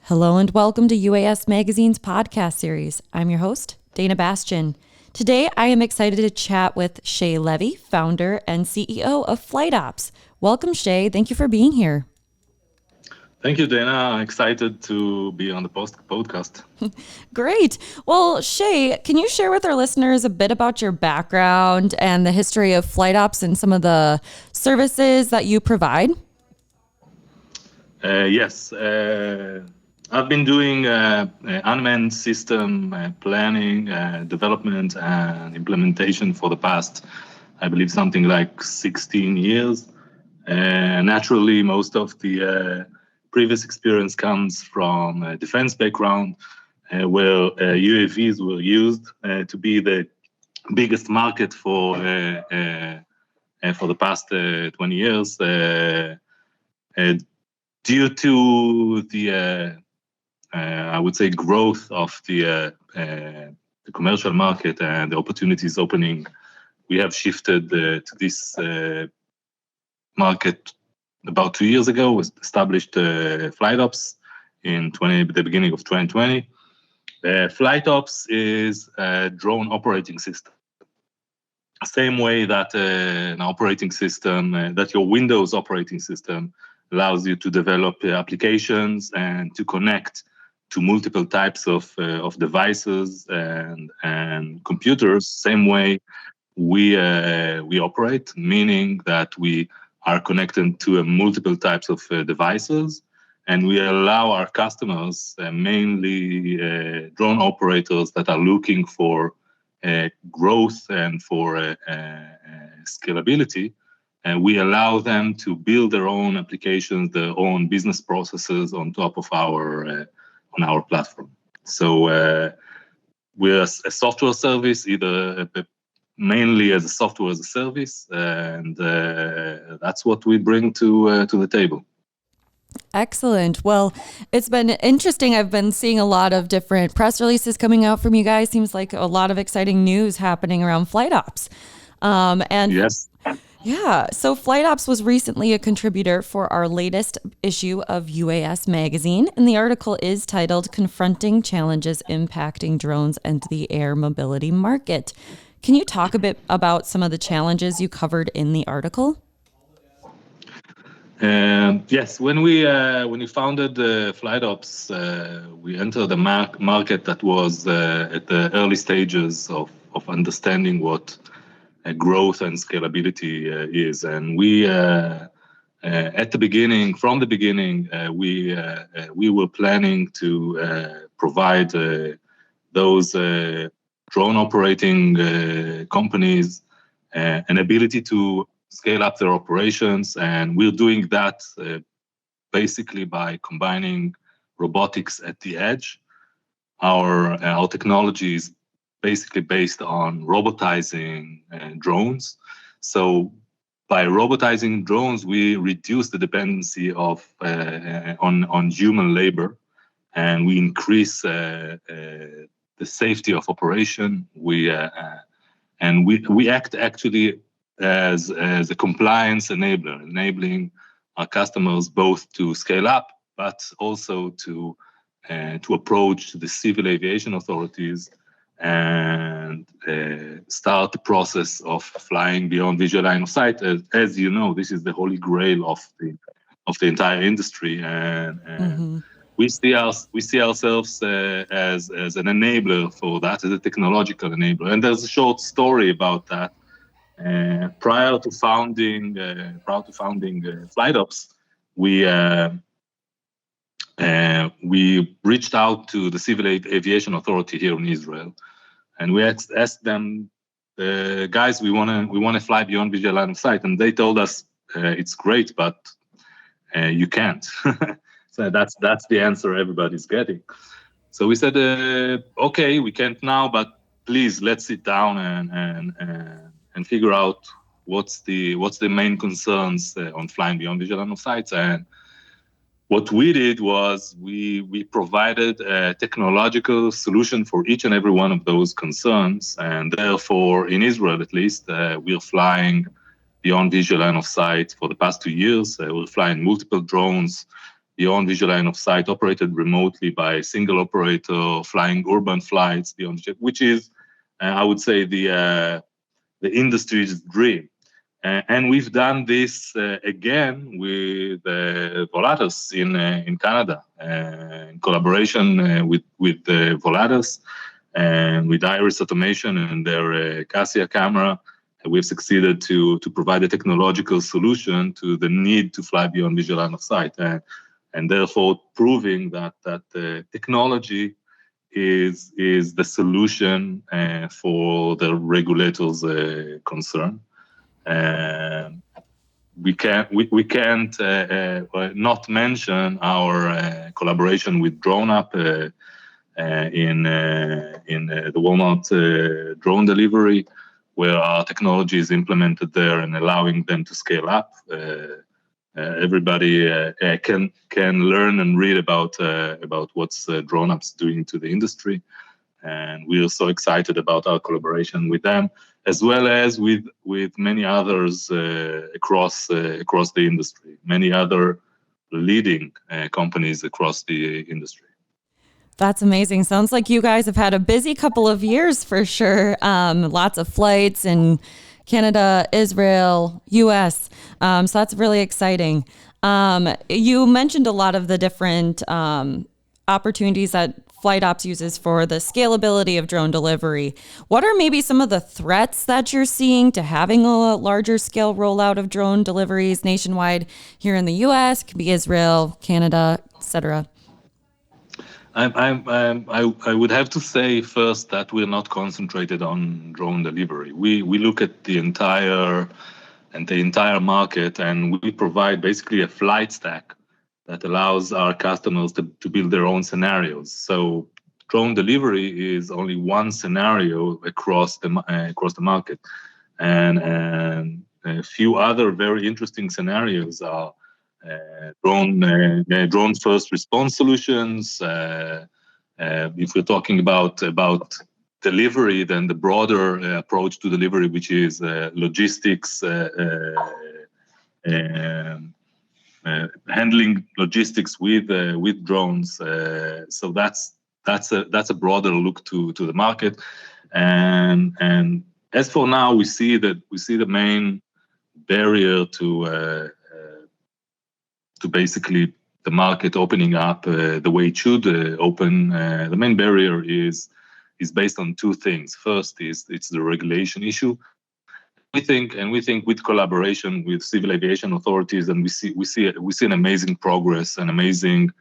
Hello and welcome to UAS Magazine's podcast series. I'm your host, Dayna Bastian. Today, I am excited to chat with Shay Levy, founder and CEO of FlightOps. Welcome, Shay. Thank you for being here. Thank you, Dayna. I'm excited to be on the podcast. Great. Well, Shay, can you share with our listeners a bit about your background and the history of FlightOps and some of the services that you provide? Yes. I've been doing unmanned system planning, development, and implementation for the past, I believe, something like 16 years. Naturally, most of the previous experience comes from a defense background, where UAVs were used to be the biggest market for the past 20 years. Due to the I would say growth of the commercial market and the opportunities opening, we have shifted to this market about 2 years ago. We established FlightOps in the beginning of 2020. FlightOps is a drone operating system. Same way that an operating system, that your Windows operating system allows you to develop applications and to connect to multiple types of devices and computers. Same way we operate, meaning that we are connected to multiple types of devices, and we allow our customers, mainly drone operators that are looking for growth and for scalability, and we allow them to build their own applications, their own business processes on top of our platform. So we're a software service, either mainly as a software as a service, and that's what we bring to the table. Excellent. Well, it's been interesting. I've been seeing a lot of different press releases coming out from you guys. Seems like a lot of exciting news happening around FlightOps. And yes. Yeah, so FlightOps was recently a contributor for our latest issue of UAS Magazine, and the article is titled Confronting Challenges Impacting Drones and the Air Mobility Market. Can you talk a bit about some of the challenges you covered in the article? Yes, when we founded FlightOps, we entered a market that was at the early stages of understanding what growth and scalability is, and we at the beginning, from the beginning, we were planning to provide those drone operating companies an ability to scale up their operations, and we're doing that basically by combining robotics at the edge. Our technology is basically based on robotizing drones. So by robotizing drones, we reduce the dependency of on human labor, and we increase the safety of operation. We act actually as a compliance enabler, enabling our customers both to scale up, but also to approach the civil aviation authorities and start the process of flying beyond visual line of sight. As you know, this is the holy grail of the entire industry, and we see ourselves as an enabler for that, as a technological enabler. And there's a short story about that. Prior to founding FlightOps, we reached out to the Civil Aviation Authority here in Israel, and we asked them, guys, we want to fly beyond visual line of sight, and they told us it's great, but you can't. So that's the answer everybody's getting. So we said, okay, we can't now, but please let's sit down and figure out what's the main concerns on flying beyond visual line of sight. And what we did was we provided a technological solution for each and every one of those concerns, and therefore, in Israel at least, we're flying beyond visual line of sight for the past 2 years. We're flying multiple drones beyond visual line of sight, operated remotely by a single operator, flying urban flights beyond, which is, I would say, the industry's dream. And we've done this again with Volatus in Canada, in collaboration with Volatus and with Iris Automation and their Cassia camera. We've succeeded to provide a technological solution to the need to fly beyond visual line of sight, and therefore proving that technology is the solution for the regulators' concern. We can't not mention our collaboration with DroneUp in the Walmart drone delivery, where our technology is implemented there and allowing them to scale up. Everybody can learn and read about what's DroneUp's doing to the industry, and we are so excited about our collaboration with them, as well as with many others across the industry, many other leading companies across the industry. That's amazing. Sounds like you guys have had a busy couple of years for sure. Lots of flights in Canada, Israel, US. So that's really exciting. You mentioned a lot of the different opportunities that FlightOps uses for the scalability of drone delivery. What are maybe some of the threats that you're seeing to having a larger scale rollout of drone deliveries nationwide here in the US, could be Israel, Canada, etc.? I would have to say first that we're not concentrated on drone delivery. We look at the entire market, and we provide basically a flight stack that allows our customers to build their own scenarios. So drone delivery is only one scenario across the market, and a few other very interesting scenarios are drone first response solutions. If we're talking about delivery, then the broader approach to delivery, which is logistics, handling logistics with drones. So that's a broader look to the market, and as for now, we see the main barrier to basically the market opening up the way it should open. The main barrier is based on two things. First it's the regulation issue. We think with collaboration with civil aviation authorities, and we see an amazing progress and amazing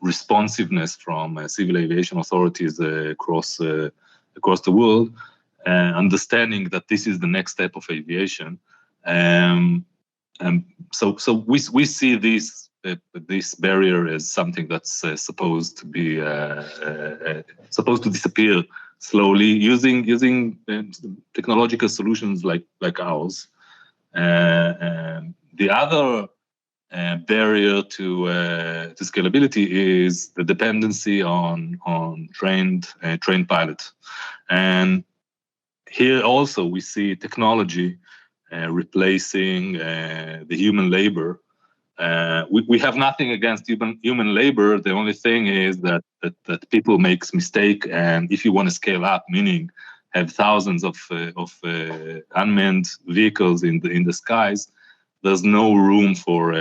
responsiveness from civil aviation authorities across the world, understanding that this is the next step of aviation. So we see this barrier as something that's supposed to disappear slowly using technological solutions like ours. The other barrier to scalability is the dependency on trained pilots, and here also we see technology replacing the human labor. We have nothing against human labor. The only thing is that people make mistakes, and if you want to scale up, meaning have thousands of unmanned vehicles in the skies, there's no room for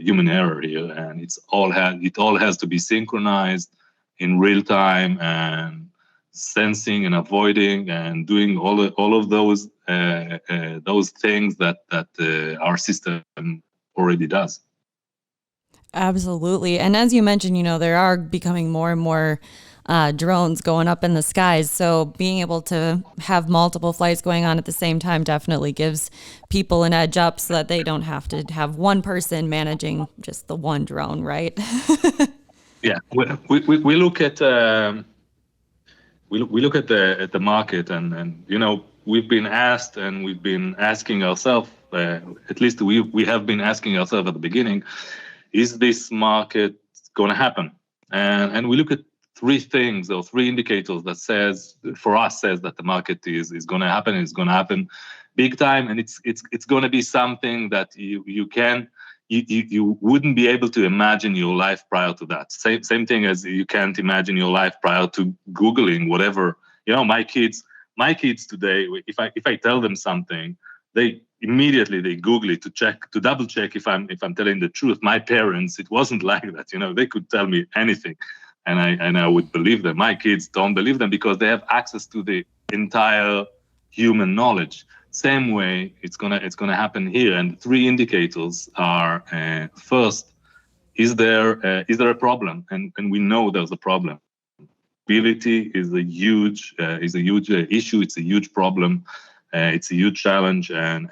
human error here, and it all has to be synchronized in real time, and sensing and avoiding and doing all of those things that our system already does. Absolutely. And as you mentioned, there are becoming more and more drones going up in the skies. So being able to have multiple flights going on at the same time definitely gives people an edge up, so that they don't have to have one person managing just the one drone, right? Yeah, we look at we look at the market, and we've been asked, and we've been asking ourselves, at least we have been asking ourselves at the beginning, is this market going to happen? And we look at three things or three indicators that says that the market is going to happen. It's going to happen big time, and it's going to be something that you can you wouldn't be able to imagine your life prior to that. Same thing as you can't imagine your life prior to Googling whatever. My kids today, if I tell them something, they immediately they Google it to double check if I'm telling the truth. My parents, it wasn't like that. They could tell me anything, and I would believe them. My kids don't believe them because they have access to the entire human knowledge. Same way it's gonna happen here. And 3 indicators are: first, is there a problem? And we know there's a problem. Mobility is a huge issue. It's a huge problem. It's a huge challenge, and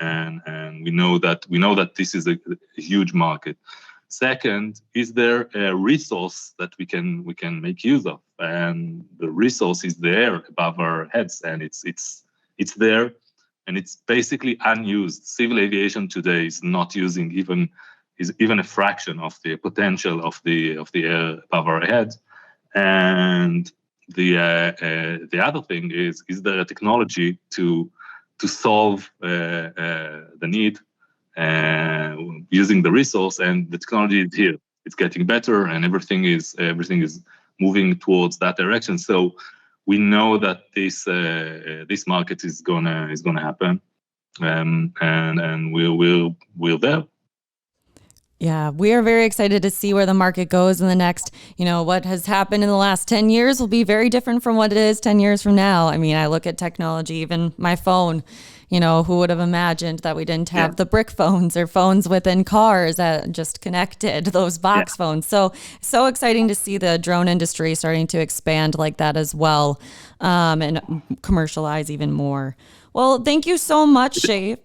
we know that this is a huge market. Second, is there a resource that we can make use of? And the resource is there above our heads, and it's there, and it's basically unused. Civil aviation today is not using even a fraction of the potential of the air above our heads. And the other thing is there a technology to solve the need using the resource? And the technology is here. It's getting better, and everything is moving towards that direction. So we know that this market is gonna happen, and we're there. Yeah, we are very excited to see where the market goes in the next, what has happened in the last 10 years will be very different from what it is 10 years from now. I mean, I look at technology, even my phone, who would have imagined that we didn't have the brick phones or phones within cars that just connected, those box phones. So exciting to see the drone industry starting to expand like that as well, and commercialize even more. Well, thank you so much, Shay,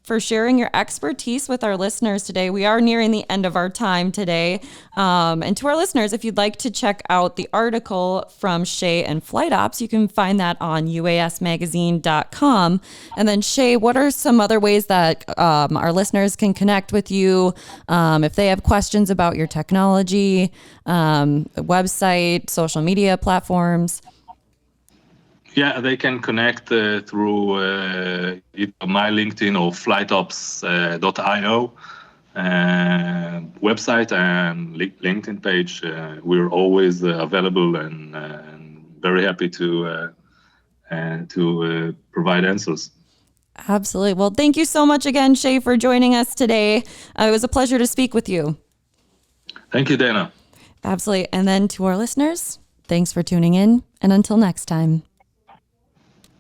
for sharing your expertise with our listeners today. We are nearing the end of our time today. And to our listeners, if you'd like to check out the article from Shay and FlightOps, you can find that on uasmagazine.com. And then, Shay, what are some other ways that our listeners can connect with you if they have questions about your technology, website, social media platforms? Yeah, they can connect through either my LinkedIn or FlightOps.io website and LinkedIn page. We're always available and very happy to provide answers. Absolutely. Well, thank you so much again, Shay, for joining us today. It was a pleasure to speak with you. Thank you, Dayna. Absolutely. And then to our listeners, thanks for tuning in, and until next time.